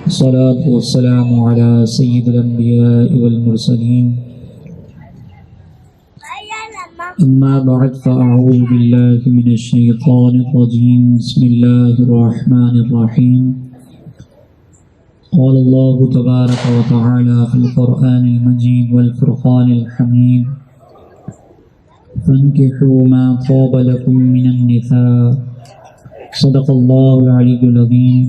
الصلاة والسلام على سيد الأنبياء والمرسلين أما بعد فأعوذ بالله من الشيطان الرجيم بسم الله الرحمن الرحيم قال الله تبارك وتعالى في القرآن المجيد والفرقان الحميد فانكحوا ما طاب لكم من النساء صدق الله العلي العظيم.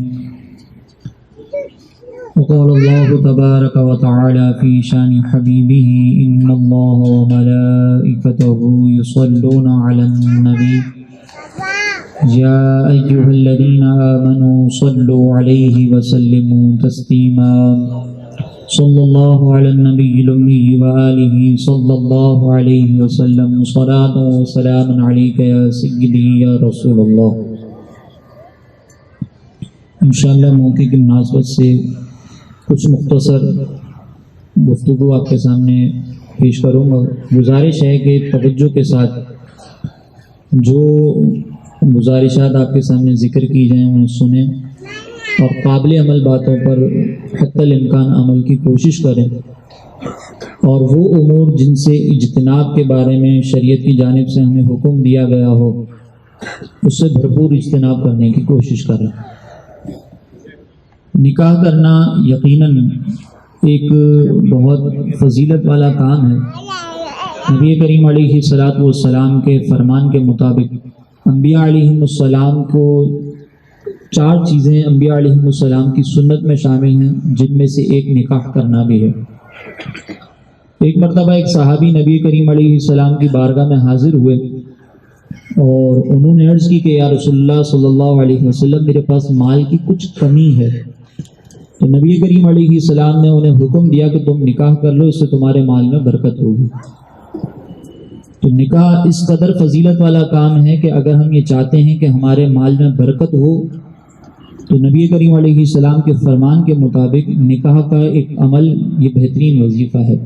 وقال الله تبارك وتعالى في شان حبيبه إن الله وملائكته يصلون على النبي يا أيها الذين آمنوا صلوا عليه وسلموا تسليما صلى الله على النبي الأمي وآله صلى الله عليه وسلم صلاة وسلام عليك يا سيدي يا رسول الله. انشاءاللہ موقع کی مناسبت سے کچھ مختصر گفتگو آپ کے سامنے پیش کروں گا. گزارش ہے کہ توجہ کے ساتھ جو گزارشات آپ کے سامنے ذکر کی جائیں انہیں سنیں اور قابل عمل باتوں پر حتی الامکان عمل کی کوشش کریں اور وہ امور جن سے اجتناب کے بارے میں شریعت کی جانب سے ہمیں حکم دیا گیا ہو اس سے بھرپور اجتناب کرنے کی کوشش کریں. نکاح کرنا یقیناً ایک بہت فضیلت والا کام ہے. نبی کریم علیہ الصلاۃ والسلام کے فرمان کے مطابق انبیاء علیہم السلام کو 4 چیزیں انبیاء علیہم السلام کی سنت میں شامل ہیں جن میں سے ایک نکاح کرنا بھی ہے. ایک مرتبہ ایک صحابی نبی کریم علیہ السلام کی بارگاہ میں حاضر ہوئے اور انہوں نے عرض کی کہ یا رسول اللہ صلی اللہ علیہ وسلم میرے پاس مال کی کچھ کمی ہے. تو نبی کریم علیہ السلام نے انہیں حکم دیا کہ تم نکاح کر لو، اس سے تمہارے مال میں برکت ہوگی. تو نکاح اس قدر فضیلت والا کام ہے کہ اگر ہم یہ چاہتے ہیں کہ ہمارے مال میں برکت ہو تو نبی کریم علیہ السلام کے فرمان کے مطابق نکاح کا ایک عمل یہ بہترین وظیفہ ہے.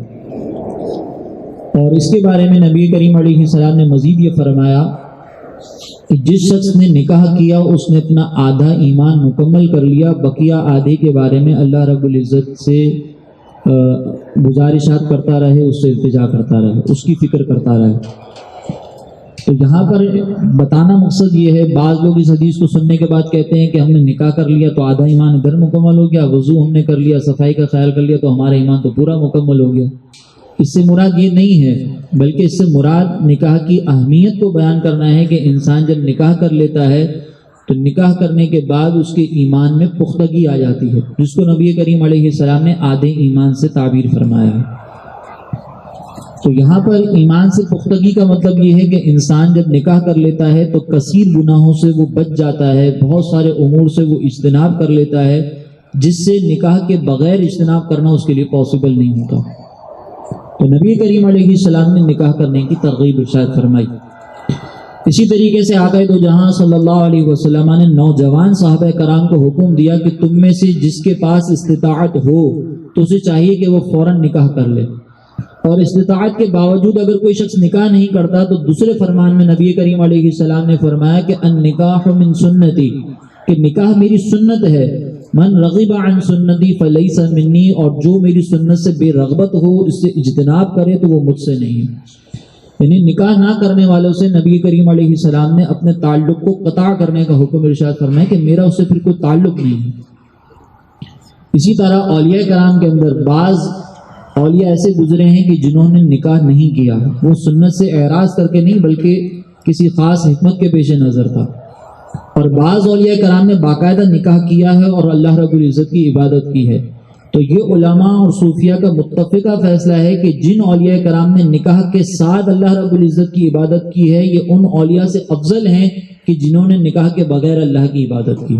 اور اس کے بارے میں نبی کریم علیہ السلام نے مزید یہ فرمایا کہ جس شخص نے نکاح کیا اس نے اپنا آدھا ایمان مکمل کر لیا، بقیہ آدھے کے بارے میں اللہ رب العزت سے گزارشات کرتا رہے، اس سے التجا کرتا رہے، اس کی فکر کرتا رہے. تو یہاں پر بتانا مقصد یہ ہے، بعض لوگ اس حدیث کو سننے کے بعد کہتے ہیں کہ ہم نے نکاح کر لیا تو آدھا ایمان ادھر مکمل ہو گیا، وضو ہم نے کر لیا، صفائی کا خیال کر لیا تو ہمارا ایمان تو پورا مکمل ہو گیا. اس سے مراد یہ نہیں ہے، بلکہ اس سے مراد نکاح کی اہمیت کو بیان کرنا ہے کہ انسان جب نکاح کر لیتا ہے تو نکاح کرنے کے بعد اس کے ایمان میں پختگی آ جاتی ہے، جس کو نبی کریم علیہ السلام نے آدھے ایمان سے تعبیر فرمایا ہے. تو یہاں پر ایمان سے پختگی کا مطلب یہ ہے کہ انسان جب نکاح کر لیتا ہے تو کثیر گناہوں سے وہ بچ جاتا ہے، بہت سارے امور سے وہ اجتناب کر لیتا ہے جس سے نکاح کے بغیر اجتناب کرنا اس کے لیے پاسبل نہیں ہوتا. تو نبی کریم علیہ السلام نے نکاح کرنے کی ترغیب ارشاد فرمائی. اسی طریقے سے آقا دو جہاں صلی اللہ علیہ وسلم نے نوجوان صحابہ کرام کو حکم دیا کہ تم میں سے جس کے پاس استطاعت ہو تو اسے چاہیے کہ وہ فوراً نکاح کر لے، اور استطاعت کے باوجود اگر کوئی شخص نکاح نہیں کرتا تو دوسرے فرمان میں نبی کریم علیہ السلام نے فرمایا کہ النکاح من سنتی، کہ نکاح میری سنت ہے. من رغب عن سنتی فلیس منی، اور جو میری سنت سے بے رغبت ہو، اس سے اجتناب کرے تو وہ مجھ سے نہیں. یعنی نکاح نہ کرنے والوں سے نبی کریم علیہ السلام نے اپنے تعلق کو قطع کرنے کا حکم ارشاد فرمایا کہ میرا اس سے پھر کوئی تعلق نہیں ہے. اسی طرح اولیاء کرام کے اندر بعض اولیاء ایسے گزرے ہیں کہ جنہوں نے نکاح نہیں کیا، وہ سنت سے اعراض کر کے نہیں بلکہ کسی خاص حکمت کے پیش نظر تھا. اور بعض اولیاء کرام نے باقاعدہ نکاح کیا ہے اور اللہ رب العزت کی عبادت کی ہے. تو یہ علماء اور صوفیاء کا متفقہ فیصلہ ہے کہ جن اولیاء کرام نے نکاح کے ساتھ اللہ رب العزت کی عبادت کی ہے یہ ان اولیاء سے افضل ہیں کہ جنہوں نے نکاح کے بغیر اللہ کی عبادت کی.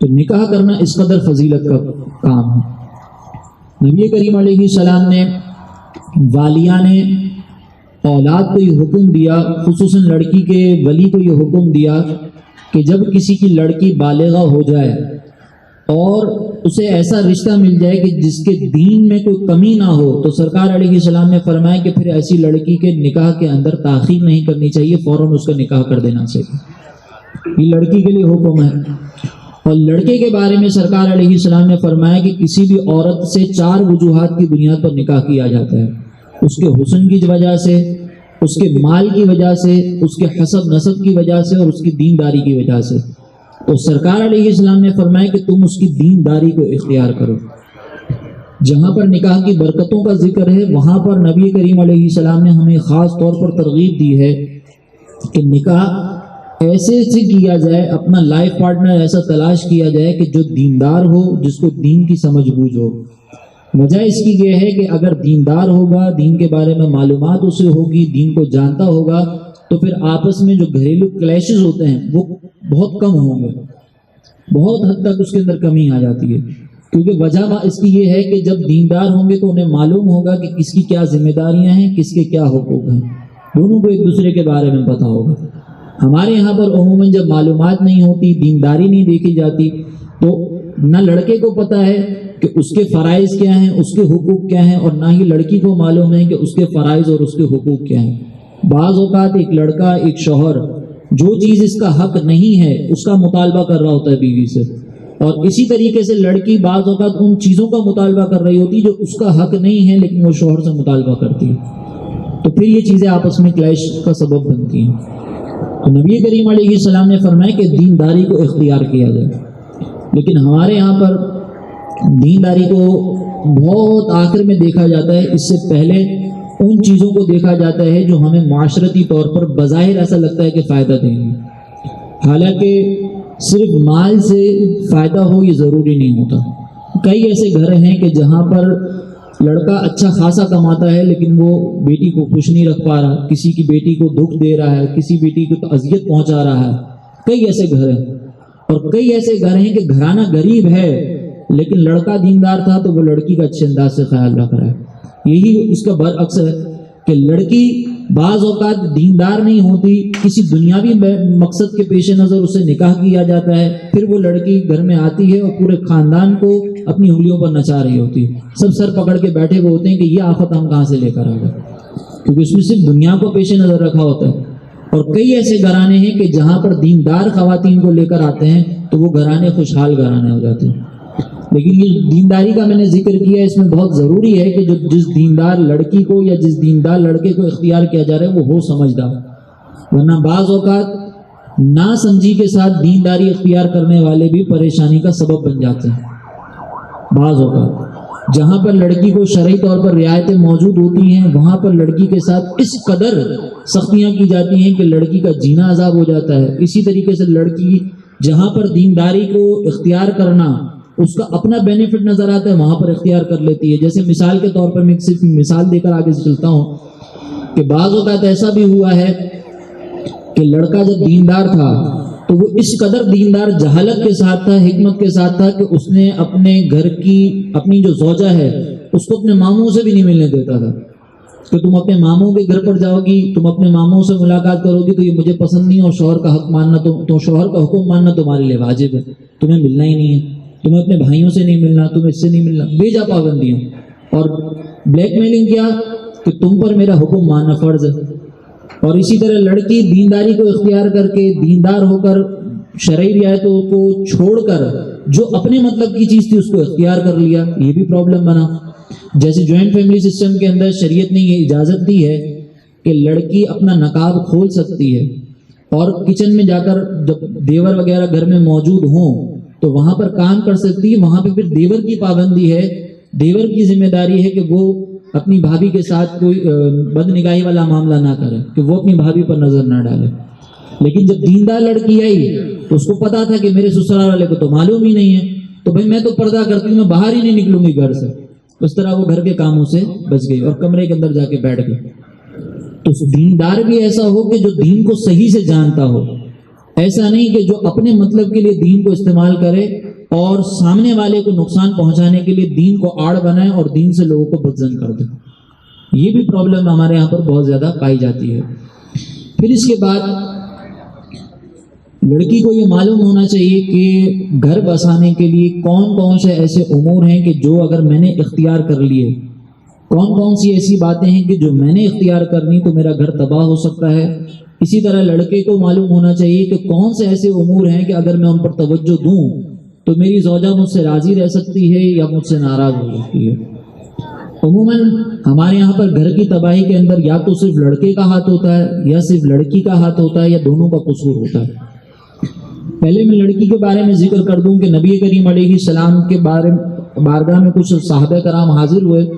تو نکاح کرنا اس قدر فضیلت کا کام ہے. نبی کریم علیہ السلام نے والیان اولاد کو یہ حکم دیا، خصوصاً لڑکی کے ولی کو یہ حکم دیا کہ جب کسی کی لڑکی بالغہ ہو جائے اور اسے ایسا رشتہ مل جائے کہ جس کے دین میں کوئی کمی نہ ہو تو سرکار علیہ السلام نے فرمایا کہ پھر ایسی لڑکی کے نکاح کے اندر تاخیر نہیں کرنی چاہیے، فوراً اس کا نکاح کر دینا چاہیے. یہ لڑکی کے لیے حکم ہے. اور لڑکے کے بارے میں سرکار علیہ السلام نے فرمایا کہ کسی بھی عورت سے 4 وجوہات کی بنیاد پر نکاح کیا جاتا ہے، اس کے حسن کی وجہ سے، اس کے مال کی وجہ سے، اس کے حسب نسب کی وجہ سے، اور اس کی دینداری کی وجہ سے۔ تو سرکار علیہ السلام نے فرمایا کہ تم اس کی دینداری کو اختیار کرو۔ جہاں پر نکاح کی برکتوں کا ذکر ہے وہاں پر نبی کریم علیہ السلام نے ہمیں خاص طور پر ترغیب دی ہے کہ نکاح ایسے سے کیا جائے، اپنا لائف پارٹنر ایسا تلاش کیا جائے کہ جو دیندار ہو، جس کو دین کی سمجھ بوجھ ہو۔ وجہ اس کی یہ ہے کہ اگر دیندار ہوگا، دین کے بارے میں معلومات اسے ہوگی، دین کو جانتا ہوگا، تو پھر آپس میں جو گھریلو کلیشز ہوتے ہیں وہ بہت کم ہوں گے، بہت حد تک اس کے اندر کمی آ جاتی ہے۔ کیونکہ وجہ اس کی یہ ہے کہ جب دیندار ہوں گے تو انہیں معلوم ہوگا کہ کس کی کیا ذمہ داریاں ہیں، کس کے کیا حقوق ہیں، دونوں کو ایک دوسرے کے بارے میں پتہ ہوگا۔ ہمارے یہاں پر عموماً جب معلومات نہیں ہوتی، دینداری نہیں دیکھی جاتی، تو نہ لڑکے کو پتہ ہے کہ اس کے فرائض کیا ہیں، اس کے حقوق کیا ہیں، اور نہ ہی لڑکی کو معلوم ہے کہ اس کے فرائض اور اس کے حقوق کیا ہیں۔ بعض اوقات ایک لڑکا، ایک شوہر جو چیز اس کا حق نہیں ہے اس کا مطالبہ کر رہا ہوتا ہے بیوی سے، اور اسی طریقے سے لڑکی بعض اوقات ان چیزوں کا مطالبہ کر رہی ہوتی جو اس کا حق نہیں ہے لیکن وہ شوہر سے مطالبہ کرتی ہے، تو پھر یہ چیزیں آپس میں کلیش کا سبب بنتی ہیں۔ تو نبی کریم علیہ السلام نے فرمایا کہ دینداری کو اختیار کیا جائے، لیکن ہمارے یہاں پر دینداری کو بہت آخر میں دیکھا جاتا ہے، اس سے پہلے ان چیزوں کو دیکھا جاتا ہے جو ہمیں معاشرتی طور پر بظاہر ایسا لگتا ہے کہ فائدہ دیں گے، حالانکہ صرف مال سے فائدہ ہو یہ ضروری نہیں ہوتا۔ کئی ایسے گھر ہیں کہ جہاں پر لڑکا اچھا خاصا کماتا ہے لیکن وہ بیٹی کو خوش نہیں رکھ پا رہا، کسی کی بیٹی کو دکھ دے رہا ہے، کسی بیٹی کو اذیت پہنچا رہا ہے۔ کئی ایسے گھر ہیں، اور کئی ایسے گھر ہیں کہ گھرانہ غریب ہے لیکن لڑکا دیندار تھا تو وہ لڑکی کا اچھے انداز سے خیال رکھ رہا ہے۔ یہی اس کا برعکس ہے کہ لڑکی بعض اوقات دیندار نہیں ہوتی، کسی دنیاوی مقصد کے پیش نظر اسے نکاح کیا جاتا ہے، پھر وہ لڑکی گھر میں آتی ہے اور پورے خاندان کو اپنی انگلیوں پر نچا رہی ہوتی ہے، سب سر پکڑ کے بیٹھے ہوئے ہوتے ہیں کہ یہ آفت ہم کہاں سے لے کر آ گئے، کیونکہ اس میں صرف دنیا کو پیش نظر رکھا ہوتا ہے۔ اور کئی ایسے گھرانے ہیں کہ جہاں پر دیندار خواتین کو لے کر آتے ہیں تو وہ گھرانے خوشحال گھرانے ہو جاتے ہیں۔ لیکن یہ دینداری کا میں نے ذکر کیا، اس میں بہت ضروری ہے کہ جو جس دیندار لڑکی کو یا جس دیندار لڑکے کو اختیار کیا جا رہا ہے وہ ہو سمجھدار، ورنہ بعض اوقات نا سمجھی کے ساتھ دینداری اختیار کرنے والے بھی پریشانی کا سبب بن جاتے ہیں۔ بعض اوقات جہاں پر لڑکی کو شرعی طور پر رعایتیں موجود ہوتی ہیں وہاں پر لڑکی کے ساتھ اس قدر سختیاں کی جاتی ہیں کہ لڑکی کا جینا عذاب ہو جاتا ہے۔ اسی طریقے سے لڑکی جہاں پر دینداری کو اختیار کرنا اس کا اپنا بینیفٹ نظر آتا ہے وہاں پر اختیار کر لیتی ہے۔ جیسے مثال کے طور پر میں صرف مثال دے کر آگے چلتا ہوں کہ بعض اوقات ایسا بھی ہوا ہے کہ لڑکا جب دیندار تھا تو وہ اس قدر دیندار جہالت کے ساتھ تھا، حکمت کے ساتھ تھا کہ اس نے اپنے گھر کی اپنی جو زوجہ ہے اس کو اپنے ماموں سے بھی نہیں ملنے دیتا تھا کہ تم اپنے ماموں کے گھر پر جاؤ گی، تم اپنے ماموں سے ملاقات کرو گی تو یہ مجھے پسند نہیں، اور شوہر کا حق ماننا تو شوہر کا حکم ماننا تمہارے لیے واجب ہے، تمہیں ملنا ہی نہیں ہے، تمہیں اپنے بھائیوں سے نہیں ملنا، تمہیں اس سے نہیں ملنا، بیجا پابندیاں، اور بلیک میلنگ کیا کہ تم پر میرا حکم ماننا فرض ہے۔ اور اسی طرح لڑکی دینداری کو اختیار کر کے دیندار ہو کر شرعی رعایتوں کو چھوڑ کر جو اپنے مطلب کی چیز تھی اس کو اختیار کر لیا، یہ بھی پرابلم بنا۔ جیسے جوائنٹ فیملی سسٹم کے اندر شریعت نے یہ اجازت دی ہے کہ لڑکی اپنا نقاب کھول سکتی ہے اور کچن میں جا کر جب دیور وغیرہ گھر میں موجود ہوں تو وہاں پر کام کر سکتی ہے۔ وہاں پہ پھر دیور کی پابندی ہے، دیور کی ذمہ داری ہے کہ وہ اپنی بھابھی کے ساتھ کوئی بد نگاہی والا معاملہ نہ کرے، کہ وہ اپنی بھابھی پر نظر نہ ڈالے۔ لیکن جب دیندار لڑکی آئی تو اس کو پتا تھا کہ میرے سسرال والے کو تو معلوم ہی نہیں ہے، تو بھائی میں تو پردہ کرتی ہوں، میں باہر ہی نہیں نکلوں گی گھر سے۔ اس طرح وہ گھر کے کاموں سے بچ گئی اور کمرے کے اندر جا کے بیٹھ گئی۔ تو دیندار بھی ایسا ہو کہ جو دین کو صحیح سے جانتا ہو، ایسا نہیں کہ جو اپنے مطلب کے لیے دین کو استعمال کرے اور سامنے والے کو نقصان پہنچانے کے لیے دین کو آڑ بنائے اور دین سے لوگوں کو بدظن کر دے۔ یہ بھی پرابلم ہمارے یہاں پر بہت زیادہ پائی جاتی ہے۔ پھر اس کے بعد لڑکی کو یہ معلوم ہونا چاہیے کہ گھر بسانے کے لیے کون کون سے ایسے امور ہیں کہ جو اگر میں نے اختیار کر لیے، کون کون سی ایسی باتیں ہیں کہ جو میں نے اختیار کرنی تو میرا گھر تباہ ہو سکتا ہے۔ اسی طرح لڑکے کو معلوم ہونا چاہیے کہ کون سے ایسے امور ہیں کہ اگر میں ان پر توجہ دوں تو میری زوجہ مجھ سے راضی رہ سکتی ہے یا مجھ سے ناراض ہو سکتی ہے۔ عموماً ہمارے یہاں پر گھر کی تباہی کے اندر یا تو صرف لڑکے کا ہاتھ ہوتا ہے یا صرف لڑکی کا ہاتھ ہوتا ہے یا دونوں کا قصور ہوتا ہے۔ پہلے میں لڑکی کے بارے میں ذکر کر دوں کہ نبی کریم علیہ السلام کے بارگاہ میں کچھ صحابہ کرام حاضر ہوئے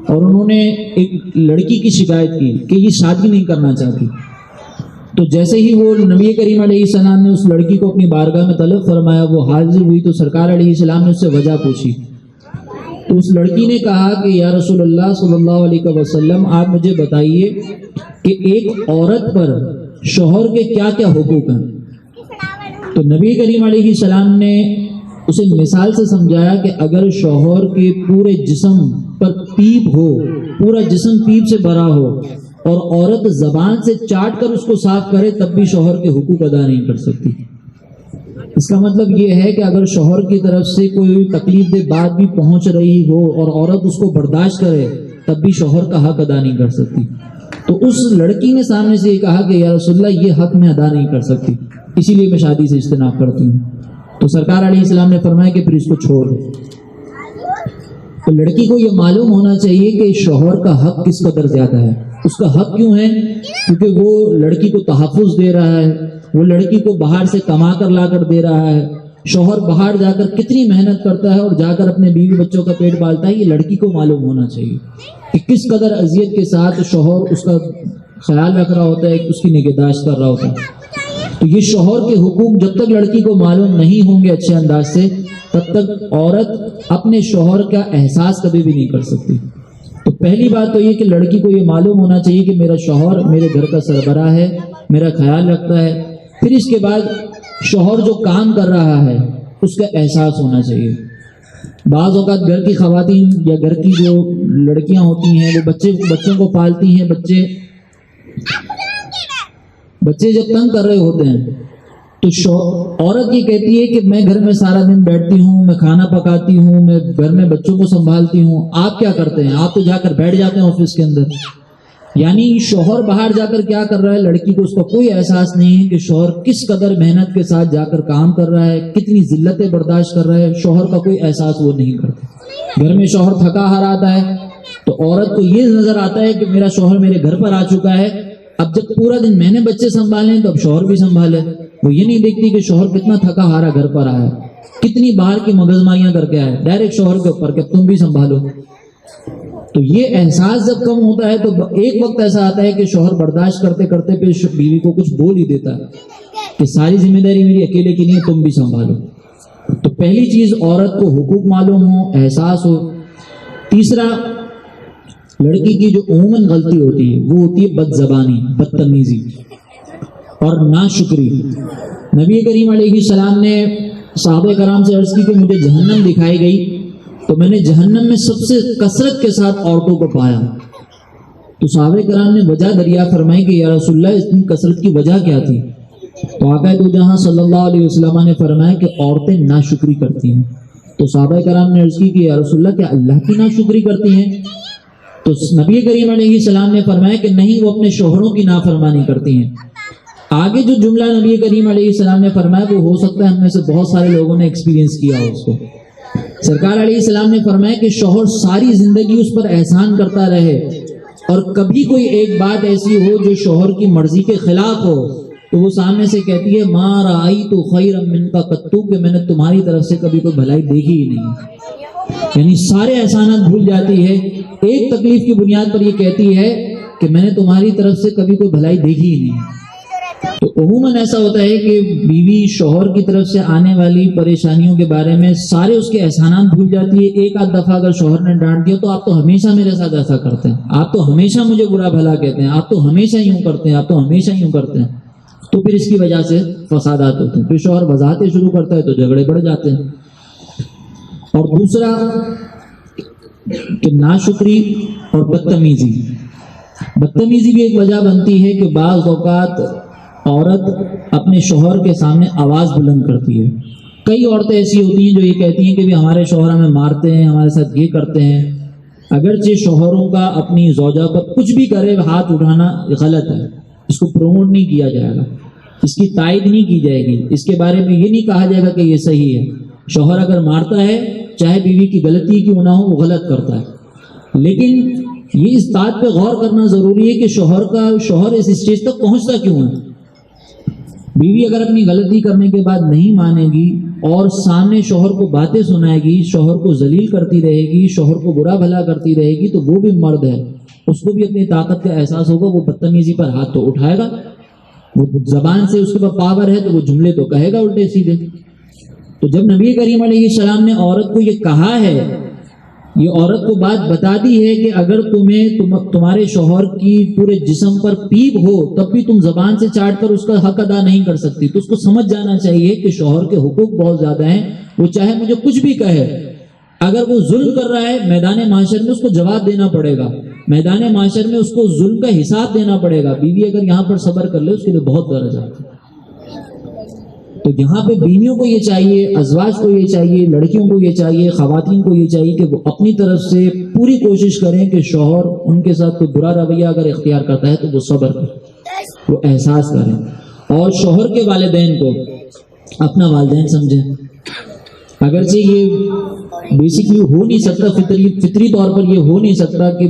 اور انہوں نے ایک لڑکی کی شکایت کی کہ یہ شادی نہیں کرنا چاہتی۔ تو جیسے ہی وہ نبی کریم علیہ السلام نے اس لڑکی کو اپنی بارگاہ میں طلب فرمایا، وہ حاضر ہوئی تو سرکار علیہ السلام نے اس سے وجہ پوچھی۔ تو اس لڑکی نے کہا کہ یا رسول اللہ صلی اللہ علیہ وسلم، آپ مجھے بتائیے کہ ایک عورت پر شوہر کے کیا کیا حقوق ہیں۔ تو نبی کریم علیہ السلام نے اسے مثال سے سمجھایا کہ اگر شوہر کے پورے جسم پر پیپ ہو، پورا جسم پیپ سے بھرا ہو اور عورت زبان سے چاٹ کر اس کو صاف کرے تب بھی شوہر کے حقوق ادا نہیں کر سکتی۔ اس کا مطلب یہ ہے کہ اگر شوہر کی طرف سے کوئی تکلیف دہ بات بھی پہنچ رہی ہو اور عورت اس کو برداشت کرے تب بھی شوہر کا حق ادا نہیں کر سکتی۔ تو اس لڑکی نے سامنے سے یہ کہا کہ یا رسول اللہ، یہ حق میں ادا نہیں کر سکتی، اسی لیے میں شادی سے اجتناب کرتی ہوں۔ تو سرکار علیہ السلام نے فرمایا کہ پھر اس کو چھوڑ دو۔ تو لڑکی کو یہ معلوم ہونا چاہیے کہ شوہر کا حق کس قدر زیادہ ہے۔ اس کا حق کیوں ہے؟ کیونکہ وہ لڑکی کو تحفظ دے رہا ہے، وہ لڑکی کو باہر سے کما کر لا کر دے رہا ہے۔ شوہر باہر جا کر کتنی محنت کرتا ہے اور جا کر اپنے بیوی بچوں کا پیٹ پالتا ہے، یہ لڑکی کو معلوم ہونا چاہیے کہ کس قدر اذیت کے ساتھ شوہر اس کا خیال رکھ رہا ہوتا ہے، اس کی نگہداشت کر رہا ہوتا ہے۔ تو یہ شوہر کے حقوق جب تک لڑکی کو معلوم نہیں ہوں گے اچھے انداز سے، تب تک عورت اپنے شوہر کا احساس کبھی بھی نہیں کر سکتی۔ تو پہلی بات تو یہ کہ لڑکی کو یہ معلوم ہونا چاہیے کہ میرا شوہر میرے گھر کا سربراہ ہے، میرا خیال رکھتا ہے۔ پھر اس کے بعد شوہر جو کام کر رہا ہے اس کا احساس ہونا چاہیے۔ بعض اوقات گھر کی خواتین یا گھر کی جو لڑکیاں ہوتی ہیں وہ بچوں کو پالتی ہیں، بچے جب تنگ کر رہے ہوتے ہیں تو عورت یہ کہتی ہے کہ میں گھر میں سارا دن بیٹھتی ہوں، میں کھانا پکاتی ہوں، میں گھر میں بچوں کو سنبھالتی ہوں، آپ کیا کرتے ہیں؟ آپ تو جا کر بیٹھ جاتے ہیں آفس کے اندر۔ یعنی شوہر باہر جا کر کیا کر رہا ہے، لڑکی کو اس کا کوئی احساس نہیں ہے کہ شوہر کس قدر محنت کے ساتھ جا کر کام کر رہا ہے، کتنی ذلتیں برداشت کر رہا ہے، شوہر کا کوئی احساس وہ نہیں کرتا۔ گھر میں شوہر تھکا ہارا آتا ہے تو عورت کو یہ نظر آتا ہے کہ میرا شوہر میرے گھر پر آ چکا ہے، اب جب پورا دن میں نے بچے سنبھالے تو اب شوہر بھی سنبھالے۔ وہ یہ نہیں دیکھتی کہ شوہر کتنا تھکا ہارا گھر پر آیا ہے، کتنی باہر کی مغزماریاں کر کے آیا، ڈائریکٹ شوہر کے اوپر کہ تم بھی سنبھالو۔ تو یہ احساس جب کم ہوتا ہے تو ایک وقت ایسا آتا ہے کہ شوہر برداشت کرتے کرتے پھر بیوی کو کچھ بول ہی دیتا ہے کہ ساری ذمہ داری میری اکیلے کی نہیں ہے، تم بھی سنبھالو۔ تو پہلی چیز عورت کو حقوق معلوم ہو، احساس ہو۔ تیسرا، لڑکی کی جو عموماً غلطی ہوتی ہے وہ ہوتی ہے بد زبانی، بدتمیزی اور ناشکری۔ نبی کریم علیہ السلام نے صحابہ کرام سے عرض کی کہ مجھے جہنم دکھائی گئی تو میں نے جہنم میں سب سے کثرت کے ساتھ عورتوں کو پایا۔ تو صحابہ کرام نے وجہ دریا فرمائی کہ یا رسول اللہ اتنی کثرت کی وجہ کیا تھی؟ تو آقا دو جہاں صلی اللہ علیہ وسلم نے فرمایا کہ عورتیں ناشکری کرتی ہیں۔ تو صحابہ کرام نے عرض کی کہ یا رسول اللہ کیا اللہ کی ناشکری کرتی ہیں؟ تو نبی کریم علیہ السلام نے فرمایا کہ نہیں، وہ اپنے شوہروں کی نافرمانی کرتی ہیں۔ آگے جو جملہ نبی کریم علیہ السلام نے فرمایا وہ ہو سکتا ہے ہم میں سے بہت سارے لوگوں نے ایکسپیرینس کیا ہو اس کو۔ سرکار علیہ السلام نے فرمایا کہ شوہر ساری زندگی اس پر احسان کرتا رہے اور کبھی کوئی ایک بات ایسی ہو جو شوہر کی مرضی کے خلاف ہو تو وہ سامنے سے کہتی ہے ما رأیت خیرا منک قط، کہ میں نے تمہاری طرف سے کبھی کوئی بھلائی دیکھی ہی نہیں۔ یعنی سارے احسانات بھول جاتی ہے، ایک تکلیف کی بنیاد پر یہ کہتی ہے کہ میں نے تمہاری طرف سے کبھی کوئی بھلائی دیکھی ہی نہیں۔ تو عموماً ایسا ہوتا ہے کہ بیوی شوہر کی طرف سے آنے والی پریشانیوں کے بارے میں سارے اس کے احسانات بھول جاتی ہے۔ ایک آدھ دفعہ اگر شوہر نے ڈانٹ دیا تو آپ تو ہمیشہ میرے ساتھ ایسا کرتے ہیں، آپ تو ہمیشہ مجھے برا بھلا کہتے ہیں، آپ تو ہمیشہ یوں کرتے ہیں، آپ تو ہمیشہ یوں کرتے ہیں۔ تو پھر اس کی وجہ سے فسادات ہوتے ہیں، پھر شوہر وضاحتیں شروع کرتا ہے تو جھگڑے بڑھ جاتے ہیں۔ اور دوسرا کہ ناشکری اور بدتمیزی بھی ایک وجہ بنتی ہے کہ بعض اوقات عورت اپنے شوہر کے سامنے آواز بلند کرتی ہے۔ کئی عورتیں ایسی ہوتی ہیں جو یہ کہتی ہیں کہ بھی ہمارے شوہر ہمیں مارتے ہیں، ہمارے ساتھ یہ کرتے ہیں۔ اگرچہ شوہروں کا اپنی زوجہ پر کچھ بھی کرے ہاتھ اٹھانا غلط ہے، اس کو پروموٹ نہیں کیا جائے گا، اس کی تائید نہیں کی جائے گی، اس کے بارے میں یہ نہیں کہا جائے گا کہ یہ صحیح ہے۔ شوہر اگر مارتا ہے چاہے بیوی کی غلطی کیوں نہ ہو وہ غلط کرتا ہے، لیکن یہ اس بات پہ غور کرنا ضروری ہے کہ شوہر اس اسٹیج تک پہنچتا کیوں ہے۔ بیوی اگر اپنی غلطی کرنے کے بعد نہیں مانے گی اور سامنے شوہر کو باتیں سنائے گی، شوہر کو ذلیل کرتی رہے گی، شوہر کو برا بھلا کرتی رہے گی، تو وہ بھی مرد ہے، اس کو بھی اپنی طاقت کا احساس ہوگا، وہ بدتمیزی پر ہاتھ تو اٹھائے گا، وہ زبان سے اس کے پاس پاور ہے تو وہ جملے تو کہے گا الٹے سیدھے۔ تو جب نبی کریم علیہ السلام نے عورت کو یہ کہا ہے، یہ عورت کو بات بتا دی ہے کہ اگر تمہارے شوہر کی پورے جسم پر پیپ ہو تب بھی تم زبان سے چاٹ کر اس کا حق ادا نہیں کر سکتی، تو اس کو سمجھ جانا چاہیے کہ شوہر کے حقوق بہت زیادہ ہیں، وہ چاہے مجھے کچھ بھی کہے، اگر وہ ظلم کر رہا ہے میدان معاشر میں اس کو جواب دینا پڑے گا، میدان معاشر میں اس کو ظلم کا حساب دینا پڑے گا۔ بیوی اگر یہاں پر صبر کر لے اس کے لیے بہت درجہ ہے۔ تو یہاں پہ بیویوں کو یہ چاہیے، ازواج کو یہ چاہیے، لڑکیوں کو یہ چاہیے، خواتین کو یہ چاہیے کہ وہ اپنی طرف سے پوری کوشش کریں کہ شوہر ان کے ساتھ کوئی برا رویہ اگر اختیار کرتا ہے تو وہ صبر کریں، وہ احساس کریں، اور شوہر کے والدین کو اپنا والدین سمجھیں۔ اگرچہ یہ بیسیکلی ہو نہیں سکتا، فطری طور پر یہ ہو نہیں سکتا کہ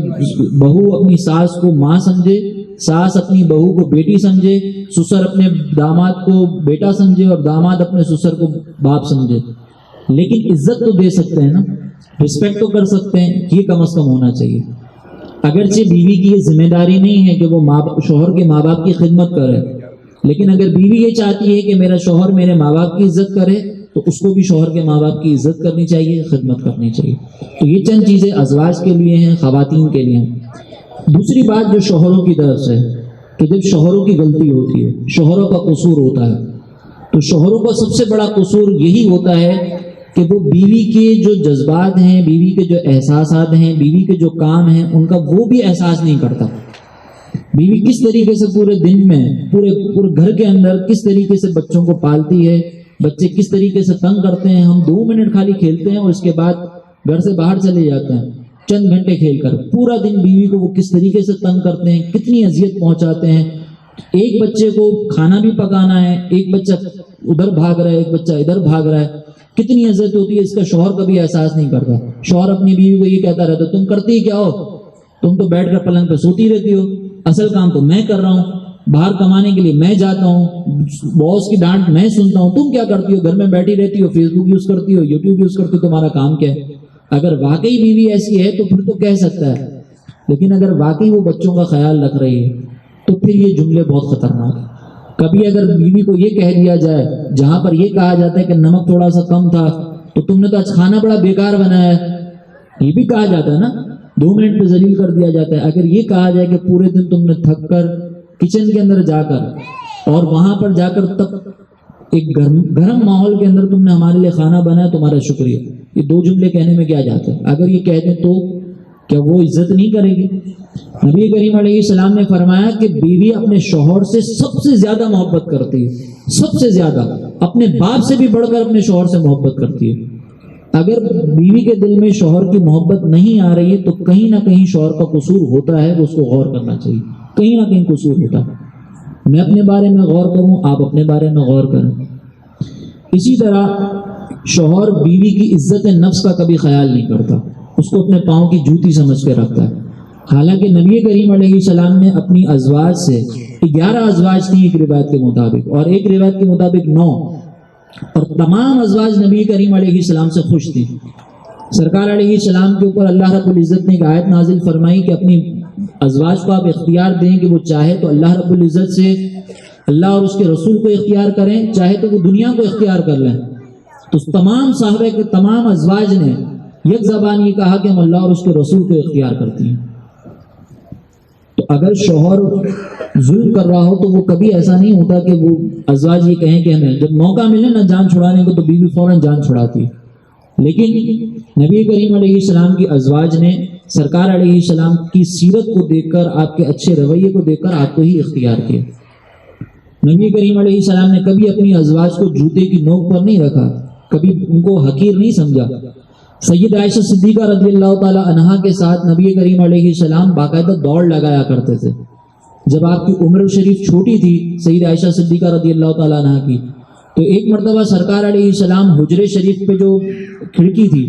بہو اپنی ساس کو ماں سمجھے، ساس اپنی بہو کو بیٹی سمجھے، سسر اپنے داماد کو بیٹا سمجھے اور داماد اپنے سسر کو باپ سمجھے، لیکن عزت تو دے سکتے ہیں نا، رسپیکٹ تو کر سکتے ہیں، یہ کم از کم ہونا چاہیے۔ اگرچہ بیوی کی یہ ذمہ داری نہیں ہے کہ وہ شوہر کے ماں باپ کی خدمت کرے، لیکن اگر بیوی یہ چاہتی ہے کہ میرا شوہر میرے ماں باپ کی عزت کرے تو اس کو بھی شوہر کے ماں باپ کی عزت کرنی چاہیے، خدمت کرنی چاہیے۔ تو یہ چند چیزیں ازواج کے لیے ہیں، خواتین کے لیے ہیں۔ دوسری بات جو شوہروں کی طرف سے کہ جب شوہروں کی غلطی ہوتی ہے، شوہروں کا قصور ہوتا ہے، تو شوہروں کا سب سے بڑا قصور یہی ہوتا ہے کہ وہ بیوی کے جو جذبات ہیں، بیوی کے جو احساسات ہیں، بیوی کے جو کام ہیں ان کا وہ بھی احساس نہیں کرتا۔ بیوی کس طریقے سے پورے دن میں پورے گھر کے اندر کس طریقے سے بچوں کو پالتی ہے، بچے کس طریقے سے تنگ کرتے ہیں، ہم 2 منٹ خالی کھیلتے ہیں اور اس کے بعد گھر سے باہر چلے جاتے ہیں چند گھنٹے کھیل کر، پورا دن بیوی کو وہ کس طریقے سے تنگ کرتے ہیں، کتنی اذیت پہنچاتے ہیں۔ ایک بچے کو کھانا بھی پکانا ہے، ایک بچہ ادھر بھاگ رہا ہے، ایک بچہ ادھر بھاگ رہا ہے، کتنی اذیت ہوتی ہے، اس کا شوہر کبھی احساس نہیں کرتا۔ شوہر اپنی بیوی کو یہ کہتا رہتا تم کرتی کیا ہو، تم تو بیٹھ کر پلنگ پہ سوتی رہتی ہو، اصل کام تو میں کر رہا ہوں، باہر کمانے کے لیے میں جاتا ہوں، باس کی ڈانٹ میں سنتا ہوں، تم کیا کرتی ہو، گھر میں بیٹھی رہتی ہو، فیس بک یوز کرتی ہو، یوٹیوب یوز کرتی ہو، تمہارا کام کیا ہے؟ اگر واقعی بیوی ایسی ہے تو پھر تو کہہ سکتا ہے، لیکن اگر واقعی وہ بچوں کا خیال رکھ رہی ہے تو پھر یہ جملے بہت خطرناک ہیں۔ کبھی اگر بیوی کو یہ کہہ دیا جائے، جہاں پر یہ کہا جاتا ہے کہ نمک تھوڑا سا کم تھا تو تم نے تو آج کھانا بڑا بیکار بنایا ہے، یہ بھی کہا جاتا ہے نا، 2 منٹ پہ ذلیل کر دیا جاتا ہے۔ اگر یہ کہا جائے کہ پورے دن تم نے تھک کر کچن کے اندر جا کر اور وہاں پر جا کر تب ایک گرم ماحول کے اندر تم نے ہمارے لیے کھانا بنایا، تمہارا شکریہ، یہ 2 جملے کہنے میں کیا جاتا ہے؟ اگر یہ کہہ دیں تو کیا وہ عزت نہیں کرے گی؟ نبی کریم علیہ السلام نے فرمایا کہ بیوی اپنے شوہر سے سب سے زیادہ محبت کرتی ہے، سب سے زیادہ، اپنے باپ سے بھی بڑھ کر اپنے شوہر سے محبت کرتی ہے۔ اگر بیوی کے دل میں شوہر کی محبت نہیں آ رہی ہے تو کہیں نہ کہیں شوہر کا قصور ہوتا ہے، وہ اس کو غور کرنا چاہیے، کہیں نہ کہیں قصور ہوتا ہے۔ میں اپنے بارے میں غور کروں، آپ اپنے بارے میں غور کریں۔ اسی طرح شوہر بیوی کی عزت نفس کا کبھی خیال نہیں کرتا، اس کو اپنے پاؤں کی جوتی سمجھ کے رکھتا ہے۔ حالانکہ نبی کریم علیہ السلام نے اپنی ازواج سے 11 ازواج تھیں ایک روایت کے مطابق، اور ایک روایت کے مطابق 9، اور تمام ازواج نبی کریم علیہ السلام سے خوش تھی۔ سرکار علیہ السلام کے اوپر اللہ رب العزت نے ایک آیت نازل فرمائی کہ اپنی ازواج کو آپ اختیار دیں کہ وہ چاہے تو اللہ رب العزت سے اللہ اور اس کے رسول کو اختیار کریں، چاہے تو وہ دنیا کو اختیار کر لیں۔ تو تمام صحابہ کے تمام ازواج نے یک زبان یہ کہا کہ ہم اللہ اور اس کے رسول کو اختیار کرتی ہیں۔ تو اگر شوہر ظلم کر رہا ہو تو وہ کبھی ایسا نہیں ہوتا کہ وہ ازواج یہ کہیں کہ ہمیں جب موقع ملے نا جان چھڑانے کو تو بیوی فوراً جان چھڑاتی، لیکن نبی کریم علیہ السلام کی ازواج نے سرکار علیہ السلام کی سیرت کو دیکھ کر، آپ کے اچھے رویے کو دیکھ کر آپ کو ہی اختیار کیا۔ نبی کریم علیہ السلام نے کبھی اپنی ازواج کو جوتے کی نوک پر نہیں رکھا، کبھی ان کو حقیر نہیں سمجھا۔ سید عائشہ صدیقہ رضی اللہ تعالی عنہا کے ساتھ نبی کریم علیہ السلام باقاعدہ دوڑ لگایا کرتے تھے۔ جب آپ کی عمر شریف چھوٹی تھی سید عائشہ صدیقہ رضی اللہ تعالی عنہا کی، تو ایک مرتبہ سرکار علیہ السلام حجرے شریف پہ جو کھڑکی تھی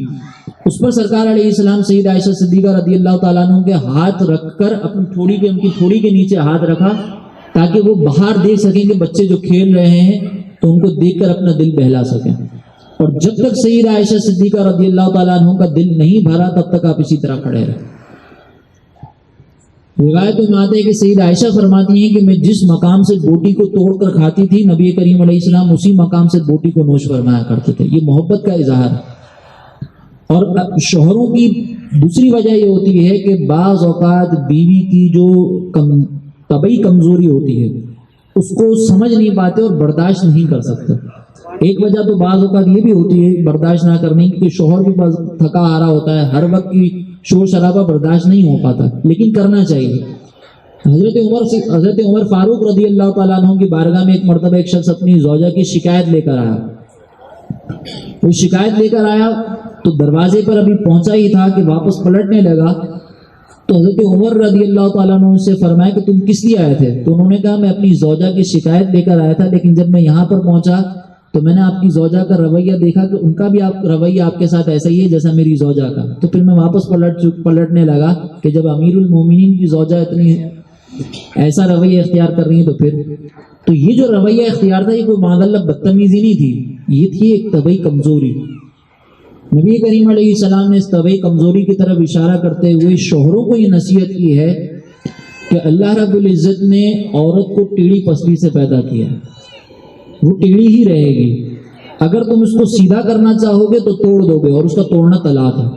اس پر سرکار علیہ السلام سید عائشہ صدیقہ رضی اللہ تعالیٰ عنہ کے ہاتھ رکھ کر اپنی ان کی تھوڑی کے نیچے ہاتھ رکھا تاکہ وہ باہر دیکھ سکیں کہ بچے جو کھیل رہے ہیں تو ان کو دیکھ کر اپنا دل بہلا سکیں. اور جب تک سید عائشہ صدیقہ رضی اللہ تعالیٰ عنہ کا دل نہیں بھرا تب تک آپ اسی طرح کھڑے رہے. روایت میں آتا ہے کہ سید عائشہ فرماتی ہیں کہ میں جس مقام سے بوٹی کو توڑ کر کھاتی تھی نبی کریم علیہ السلام اسی مقام سے بوٹی کو نوش فرمایا کرتے تھے. یہ محبت کا اظہار ہے. اور شوہروں کی دوسری وجہ یہ ہوتی ہے کہ بعض اوقات بیوی کی جو طبعی کمزوری ہوتی ہے اس کو سمجھ نہیں پاتے اور برداشت نہیں کر سکتے. ایک وجہ تو بعض اوقات یہ بھی ہوتی ہے برداشت نہ کرنے کی کہ شوہر بھی تھکا آ رہا ہوتا ہے, ہر وقت کی شور شرابہ برداشت نہیں ہو پاتا, لیکن کرنا چاہیے. حضرت عمر فاروق رضی اللہ تعالیٰ عنہ کی بارگاہ میں ایک مرتبہ ایک شخص اپنی زوجہ کی شکایت لے کر آیا. وہ شکایت لے کر آیا تو دروازے پر ابھی پہنچا ہی تھا کہ واپس پلٹنے لگا تو حضرت عمر رضی اللہ تعالیٰ عنہ سے فرمایا کہ تم کس لیے آئے تھے؟ تو انہوں نے کہا میں اپنی زوجہ کی شکایت لے کر آیا تھا, لیکن جب میں یہاں پر پہنچا تو میں نے آپ کی زوجہ کا رویہ دیکھا کہ ان کا بھی رویہ آپ کے ساتھ ایسا ہی ہے جیسا میری زوجہ کا. تو پھر میں واپس پلٹنے لگا کہ جب امیر المومنین کی زوجہ اتنی ایسا رویہ اختیار کر رہی ہیں تو یہ جو رویہ اختیار تھا یہ کوئی معاذ اللہ بدتمیزی نہیں تھی, یہ تھی ایک طبعی کمزوری. نبی کریم علیہ السلام نے اس طبعی کمزوری کی طرف اشارہ کرتے ہوئے شوہروں کو یہ نصیحت کی ہے کہ اللہ رب العزت نے عورت کو ٹیڑھی پسلی سے پیدا کیا ہے, وہ ٹیڑھی ہی رہے گی. اگر تم اس کو سیدھا کرنا چاہو گے تو توڑ دو گے, اور اس کا توڑنا طلاق ہے.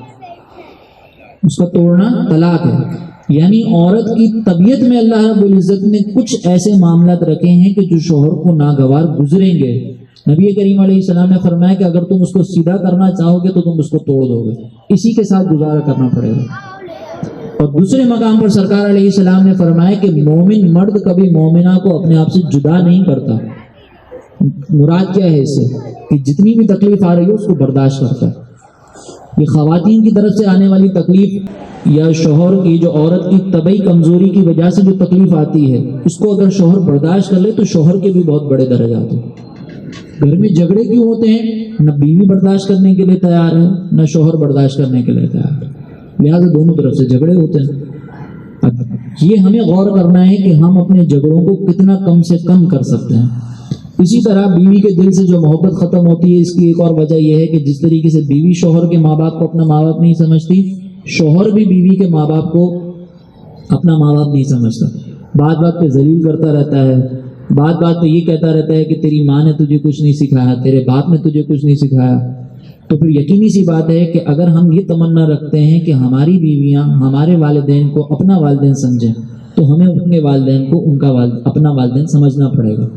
اس کا توڑنا طلاق ہے. یعنی عورت کی طبیعت میں اللہ رب العزت نے کچھ ایسے معاملات رکھے ہیں کہ جو شوہر کو ناگوار گزریں گے. نبی کریم علیہ السلام نے فرمایا کہ اگر تم اس کو سیدھا کرنا چاہو گے تو تم اس کو توڑ دو گے, اسی کے ساتھ گزارا کرنا پڑے گا. اور دوسرے مقام پر سرکار علیہ السلام نے فرمایا کہ مومن مرد کبھی مومنہ کو اپنے آپ سے جدا نہیں کرتا. مراد کیا ہے اس سے کہ جتنی بھی تکلیف آ رہی ہے اس کو برداشت کرتا ہے. یہ خواتین کی طرف سے آنے والی تکلیف یا شوہر کی جو عورت کی طبعی کمزوری کی وجہ سے جو تکلیف آتی ہے اس کو اگر شوہر برداشت کر لے تو شوہر کے بھی بہت بڑے درجات ہیں. گھر میں جھگڑے کیوں ہوتے ہیں؟ نہ بیوی برداشت کرنے کے لیے تیار ہے نہ شوہر برداشت کرنے کے لیے تیار ہے, لہٰذا دونوں طرف سے جھگڑے ہوتے ہیں. اب یہ ہمیں غور کرنا ہے کہ ہم اپنے جھگڑوں کو کتنا کم سے کم کر سکتے ہیں. اسی طرح بیوی کے دل سے جو محبت ختم ہوتی ہے اس کی ایک اور وجہ یہ ہے کہ جس طریقے سے بیوی شوہر کے ماں باپ کو اپنا ماں باپ نہیں سمجھتی, شوہر بھی بیوی کے ماں باپ کو اپنا ماں باپ نہیں سمجھتا. بات بات پہ ذلیل کرتا رہتا ہے, بات بات پہ یہ کہتا رہتا ہے کہ تیری ماں نے تجھے کچھ نہیں سکھایا, تیرے باپ نے تجھے کچھ نہیں سکھایا. تو پھر یقینی سی بات ہے کہ اگر ہم یہ تمنا رکھتے ہیں کہ ہماری بیویاں ہمارے والدین کو اپنا والدین سمجھیں تو ہمیں اپنے والدین کو ان کا اپنا والدین سمجھنا پڑے گا.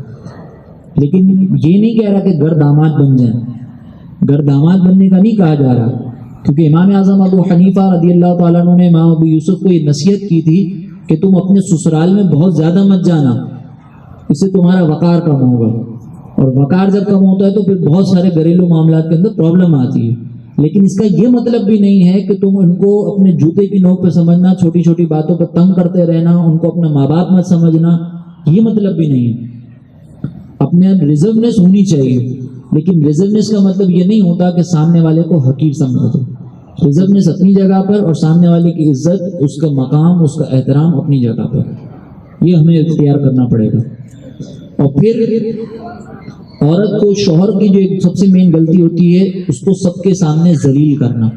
لیکن یہ نہیں کہہ رہا کہ گھر داماد بن جائیں, گھر داماد بننے کا نہیں کہا جا رہا, کیونکہ امام اعظم ابو حنیفہ رضی اللہ تعالیٰ عنہ نے امام ابو یوسف کو یہ نصیحت کی تھی کہ تم اپنے سسرال میں بہت زیادہ مت جانا, اس سے تمہارا وقار کم ہوگا, اور وقار جب کم ہوتا ہے تو پھر بہت سارے گھریلو معاملات کے اندر پرابلم آتی ہے. لیکن اس کا یہ مطلب بھی نہیں ہے کہ تم ان کو اپنے جوتے کی نوک پہ سمجھنا, چھوٹی چھوٹی باتوں پر تنگ کرتے رہنا, ان کو اپنا ماں باپ مت سمجھنا, یہ مطلب بھی نہیں ہے. اپنے ریزرونیس ہونی چاہیے, لیکن ریزرونیس کا مطلب یہ نہیں ہوتا کہ سامنے والے کو حقیر سمجھا دو. ریزرونیس اپنی جگہ پر اور سامنے والے کی عزت, اس کا مقام, اس کا احترام اپنی جگہ پر, یہ ہمیں اختیار کرنا پڑے گا. اور پھر عورت کو شوہر کی جو ایک سب سے مین غلطی ہوتی ہے اس کو سب کے سامنے ذلیل کرنا.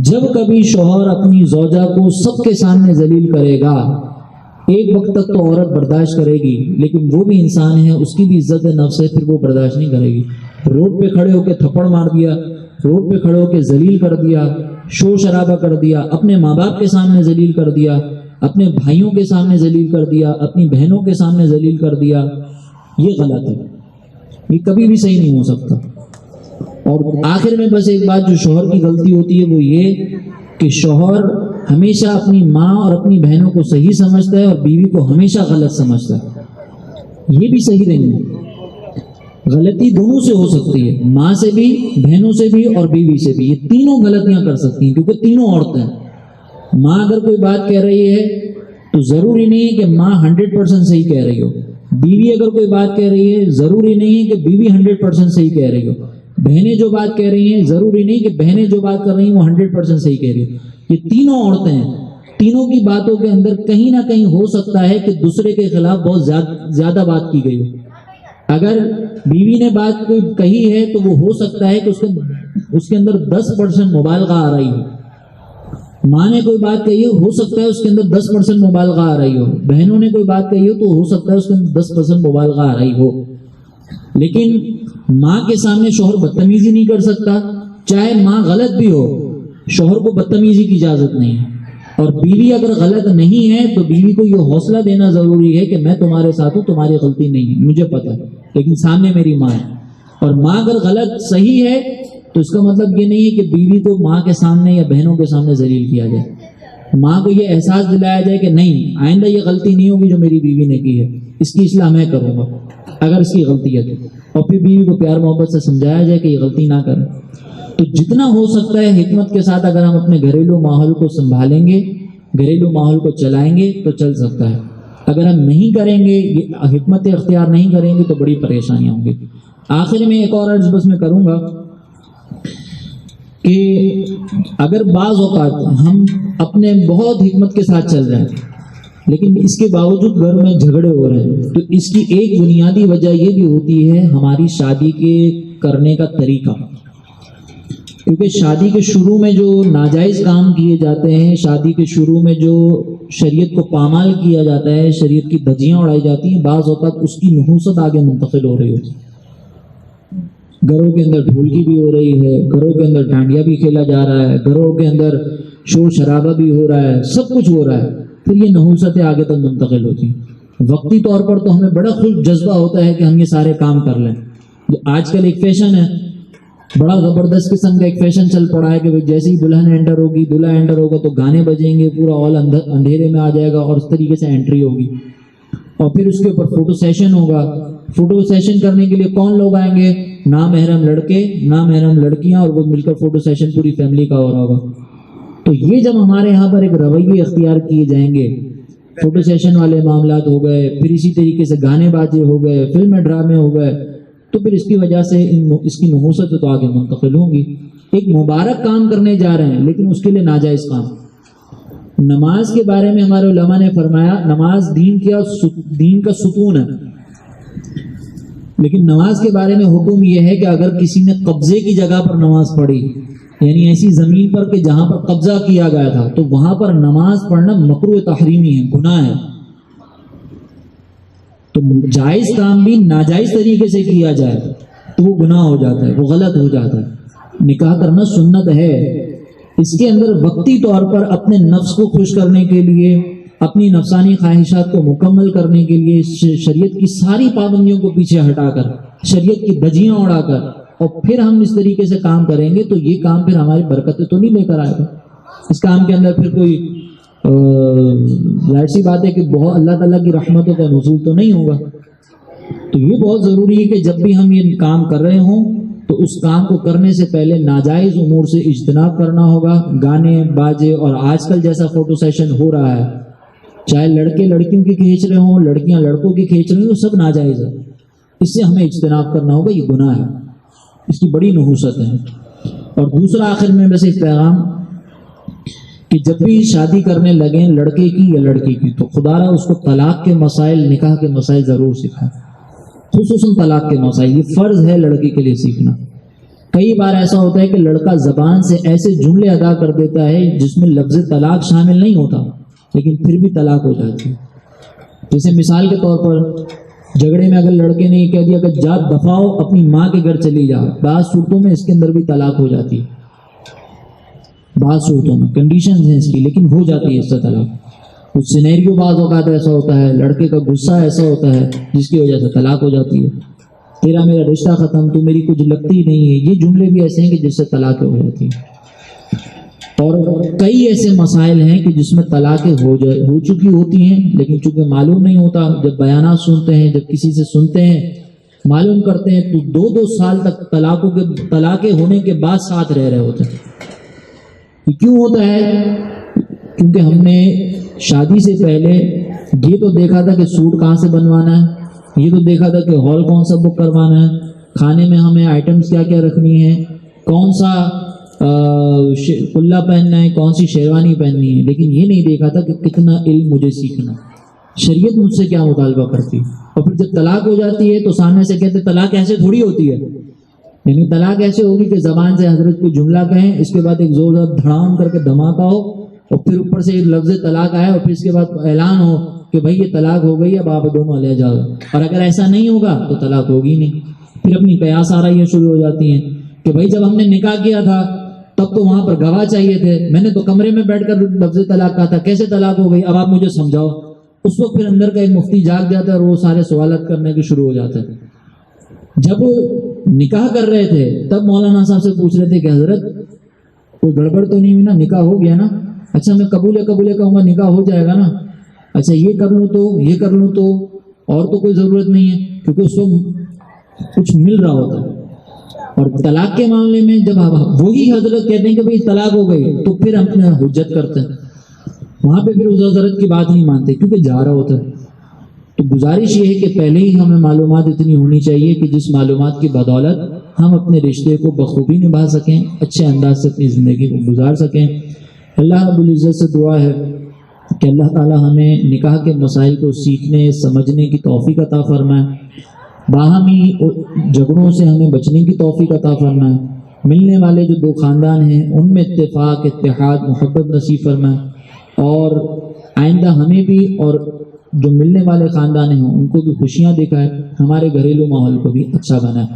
جب کبھی شوہر اپنی زوجہ کو سب کے سامنے ذلیل کرے گا, ایک وقت تک تو عورت برداشت کرے گی, لیکن وہ بھی انسان ہے, اس کی بھی عزت نفس ہے, پھر وہ برداشت نہیں کرے گی. روڈ پہ کھڑے ہو کے تھپڑ مار دیا, روڈ پہ کھڑے ہو کے ذلیل کر دیا, شور شرابہ کر دیا, اپنے ماں باپ کے سامنے ذلیل کر دیا, اپنے بھائیوں کے سامنے ذلیل کر دیا, اپنی بہنوں کے سامنے ذلیل کر دیا, یہ غلط ہے, یہ کبھی بھی صحیح نہیں ہو سکتا. اور آخر میں بس ایک بات جو شوہر کی غلطی ہوتی ہے وہ یہ کہ شوہر ہمیشہ اپنی ماں اور اپنی بہنوں کو صحیح سمجھتا ہے اور بیوی کو ہمیشہ غلط سمجھتا ہے. یہ بھی صحیح نہیں ہے. غلطی دونوں سے ہو سکتی ہے, ماں سے بھی, بہنوں سے بھی اور بیوی سے بھی. یہ تینوں غلطیاں کر سکتی ہیں کیونکہ تینوں عورتیں ہیں. ماں اگر کوئی بات کہہ رہی ہے تو ضروری نہیں ہے کہ ماں 100% صحیح کہہ رہی ہو. بیوی اگر کوئی بات کہہ رہی ہے ضروری نہیں ہے کہ بیوی 100% صحیح کہہ رہی ہو، بہنیں جو بات کہہ رہی ہیں ضروری نہیں کہ بہنیں جو بات کر رہی ہیں وہ 100% صحیح کہہ رہی ہیں. یہ تینوں عورتیں ہیں، تینوں کی باتوں کے اندر کہیں نہ کہیں ہو سکتا ہے کہ دوسرے کے خلاف بہت زیادہ بات کی گئی ہو. اگر بیوی نے بات کوئی کہی ہے تو وہ ہو سکتا ہے کہ اس کے اندر 10% مبالغہ آ رہی ہو. ماں نے کوئی بات کہی ہو سکتا ہے اس کے اندر 10% مبالغہ آ رہی ہو. بہنوں نے کوئی بات کہی ہو تو ہو سکتا ہے اس کے اندر 10% مبالغہ آ رہی ہو. لیکن ماں کے سامنے شوہر بدتمیزی نہیں کر سکتا، چاہے ماں غلط بھی ہو، شوہر کو بدتمیزی کی اجازت نہیں ہے. اور بیوی اگر غلط نہیں ہے تو بیوی کو یہ حوصلہ دینا ضروری ہے کہ میں تمہارے ساتھ ہوں، تمہاری غلطی نہیں ہے، مجھے پتہ ہے، لیکن سامنے میری ماں ہے. اور ماں اگر غلط صحیح ہے تو اس کا مطلب یہ نہیں ہے کہ بیوی کو ماں کے سامنے یا بہنوں کے سامنے ذلیل کیا جائے. ماں کو یہ احساس دلایا جائے کہ نہیں، آئندہ یہ غلطی نہیں ہوگی جو میری بیوی نے کی ہے، اس کی اصلاح میں کروں گا اگر اس کی غلطی ہے تو. اور پھر بیوی کو پیار محبت سے سمجھایا جائے کہ یہ غلطی نہ کرے. تو جتنا ہو سکتا ہے حکمت کے ساتھ اگر ہم اپنے گھریلو ماحول کو سنبھالیں گے، گھریلو ماحول کو چلائیں گے تو چل سکتا ہے. اگر ہم نہیں کریں گے، یہ حکمت اختیار نہیں کریں گے تو بڑی پریشانیاں ہوں گی. آخر میں ایک اور عرض بس میں کروں گا کہ اگر بعض اوقات ہم اپنے بہت حکمت کے ساتھ چل رہے ہیں لیکن اس کے باوجود گھر میں جھگڑے ہو رہے ہیں، تو اس کی ایک بنیادی وجہ یہ بھی ہوتی ہے ہماری شادی کے کرنے کا طریقہ. کیونکہ شادی کے شروع میں جو ناجائز کام کیے جاتے ہیں، شادی کے شروع میں جو شریعت کو پامال کیا جاتا ہے، شریعت کی دھجیاں اڑائی جاتی ہیں، بعض اوقات اس کی نحوست آگے منتقل ہو رہی ہوتی ہے. گھروں کے اندر ڈھولکی بھی ہو رہی ہے، گھروں کے اندر ڈانڈیا بھی کھیلا جا رہا ہے، گھروں کے اندر شور شرابہ بھی ہو رہا ہے، سب کچھ ہو رہا ہے. پھر یہ نحوستیں آگے تک منتقل ہوتی ہیں. وقتی طور پر تو ہمیں بڑا خوش جذبہ ہوتا ہے کہ ہم یہ سارے کام کر لیں. جو آج کل ایک فیشن ہے، بڑا زبردست قسم کا ایک فیشن چل پڑا ہے کہ جیسے ہی دلہن انٹر ہوگی، دلہا انٹر ہوگا تو گانے بجیں گے، پورا ہال اندھیرے میں آ جائے گا اور اس طریقے سے انٹری ہوگی. اور پھر اس کے اوپر فوٹو سیشن ہوگا. فوٹو سیشن کرنے کے لیے کون لوگ آئیں گے؟ نامحرم لڑکے، نامحرم لڑکیاں، اور وہ مل کر فوٹو سیشن پوری فیملی کا ہو رہا ہوگا. تو یہ جب ہمارے یہاں پر ایک رویے اختیار کیے جائیں گے، فوٹو سیشن والے معاملات ہو گئے، پھر اسی طریقے سے گانے بازے ہو گئے، فلمیں ڈرامے ہو گئے، تو پھر اس کی وجہ سے اس کی نحوست تو آگے منتقل ہوں گی. ایک مبارک کام کرنے جا رہے ہیں لیکن اس کے لیے ناجائز کام. نماز کے بارے میں ہمارے علماء نے فرمایا نماز دین کا ستون ہے، لیکن نماز کے بارے میں حکم یہ ہے کہ اگر کسی نے قبضے کی جگہ پر نماز پڑھی، یعنی ایسی زمین پر کہ جہاں پر قبضہ کیا گیا تھا، تو وہاں پر نماز پڑھنا مکروہ تحریمی ہے، گناہ ہے. تو جائز کام بھی ناجائز طریقے سے کیا جائے تو وہ گناہ ہو جاتا ہے، وہ غلط ہو جاتا ہے. نکاح کرنا سنت ہے، اس کے اندر وقتی طور پر اپنے نفس کو خوش کرنے کے لیے، اپنی نفسانی خواہشات کو مکمل کرنے کے لیے شریعت کی ساری پابندیوں کو پیچھے ہٹا کر، شریعت کی دھجیاں اڑا کر، اور پھر ہم اس طریقے سے کام کریں گے تو یہ کام پھر ہماری برکتیں تو نہیں لے کر آئے گا. اس کام کے اندر پھر کوئی ظاہر سی بات ہے کہ بہت اللہ تعالیٰ کی رحمتوں کا نزول تو نہیں ہوگا. تو یہ بہت ضروری ہے کہ جب بھی ہم یہ کام کر رہے ہوں تو اس کام کو کرنے سے پہلے ناجائز امور سے اجتناب کرنا ہوگا. گانے باجے اور آج کل جیسا فوٹو سیشن ہو رہا ہے، چاہے لڑکے لڑکیوں کی کھینچ رہے ہوں، لڑکیاں لڑکوں کی کھینچ رہی ہوں، سب ناجائز ہے. اس سے ہمیں اجتناب کرنا ہوگا، یہ گناہ ہے، اس کی بڑی نحوست ہے. اور دوسرا آخر میں بس ایک پیغام کہ جب بھی شادی کرنے لگیں لڑکے کی یا لڑکی کی، تو خدا را اس کو طلاق کے مسائل، نکاح کے مسائل ضرور سکھائیں، خصوصاً طلاق کے مسائل. یہ فرض ہے لڑکی کے لیے سیکھنا. کئی بار ایسا ہوتا ہے کہ لڑکا زبان سے ایسے جملے ادا کر دیتا ہے جس میں لفظ طلاق شامل نہیں ہوتا، لیکن پھر بھی طلاق ہو جاتی ہے. جیسے مثال کے طور پر جھگڑے میں اگر لڑکے نے یہ کہہ دیا کہ جا دفاؤ، اپنی ماں کے گھر چلی جا، بعض صورتوں میں اس کے اندر بھی طلاق ہو جاتی ہے. بعض صورتوں میں کنڈیشنز ہیں اس کی، لیکن ہو جاتی ہے اس سے طلاق. کچھ سینیریو بعض اوقات ایسا ہوتا ہے، لڑکے کا غصہ ایسا ہوتا ہے جس کی وجہ سے طلاق ہو جاتی ہے. تیرا میرا رشتہ ختم، تو میری کچھ لگتی نہیں ہے، یہ جملے بھی ایسے ہیں کہ جس سے طلاق ہو جاتی ہے. اور کئی ایسے مسائل ہیں کہ جس میں طلاقیں ہو چکی ہوتی ہیں، لیکن چونکہ معلوم نہیں ہوتا. جب بیانات سنتے ہیں، جب کسی سے سنتے ہیں، معلوم کرتے ہیں، تو 2 سال تک طلاقیں ہونے کے بعد ساتھ رہ رہے ہوتے ہیں. یہ کیوں ہوتا ہے؟ کیونکہ ہم نے شادی سے پہلے یہ تو دیکھا تھا کہ سوٹ کہاں سے بنوانا ہے، یہ تو دیکھا تھا کہ ہال کون سا بک کروانا ہے، کھانے میں ہمیں آئٹمس کیا کیا رکھنی ہے، کون سا کلہ پہننا ہے، کون سی شیروانی پہننی ہے، لیکن یہ نہیں دیکھا تھا کہ کتنا علم مجھے سیکھنا، شریعت مجھ سے کیا مطالبہ کرتی ہے۔ اور پھر جب طلاق ہو جاتی ہے تو سامنے سے کہتے طلاق ایسے تھوڑی ہوتی ہے، یعنی طلاق ایسے ہوگی کہ زبان سے حضرت کو جملہ کہیں، اس کے بعد ایک زوردار دھڑام کر کے دھماکہ ہو، اور پھر اوپر سے ایک لفظ طلاق آئے، اور پھر اس کے بعد اعلان ہو کہ بھائی یہ طلاق ہو گئی، اب آپ دونوں علیحدہ جاؤ۔ اور اگر ایسا نہیں ہوگا تو طلاق ہوگی نہیں۔ پھر اپنی قیاس آرائیاں شروع ہو جاتی ہیں کہ بھائی جب ہم نے نکاح کیا تھا تب تو وہاں پر گواہ چاہیے تھے، میں نے تو کمرے میں بیٹھ کر لفظ طلاق کہا تھا، کیسے طلاق ہو گئی، اب آپ مجھے سمجھاؤ۔ اس وقت پھر اندر کا ایک مفتی جاگ جاتا ہے اور وہ سارے سوالات کرنے کے شروع ہو جاتے ہیں۔ جب نکاح کر رہے تھے تب مولانا صاحب سے پوچھ رہے تھے کہ حضرت کوئی گڑبڑ تو نہیں ہوئی نا، نکاح ہو گیا نا، اچھا میں قبول کہوں گا نکاح ہو جائے گا نا، اچھا یہ کر لوں تو یہ کر لوں تو، اور تو کوئی ضرورت نہیں ہے، کیونکہ اس کو کچھ مل رہا ہوتا ہے۔ اور طلاق کے معاملے میں جب وہی حضرت کہتے ہیں کہ بھئی طلاق ہو گئی تو پھر ہم اپنا حجت کرتے ہیں، وہاں پہ پھر اس حضرت کی بات نہیں مانتے کیونکہ جا رہا ہوتا ہے۔ تو گزارش یہ ہے کہ پہلے ہی ہمیں معلومات اتنی ہونی چاہیے کہ جس معلومات کی بدولت ہم اپنے رشتے کو بخوبی نبھا سکیں، اچھے انداز سے اپنی زندگی کو گزار سکیں۔ اللہ رب العزت سے دعا ہے کہ اللہ تعالی ہمیں نکاح کے مسائل کو سیکھنے سمجھنے کی توفیق عطا فرمائے، باہمی جھگڑوں سے ہمیں بچنے کی توفیق عطا فرمائے، ملنے والے جو دو خاندان ہیں ان میں اتفاق، اتحاد، محبت نصیب فرمائے، اور آئندہ ہمیں بھی اور جو ملنے والے خاندان ہیں ان کو بھی خوشیاں دکھائے، ہمارے گھریلو ماحول کو بھی اچھا بنائے۔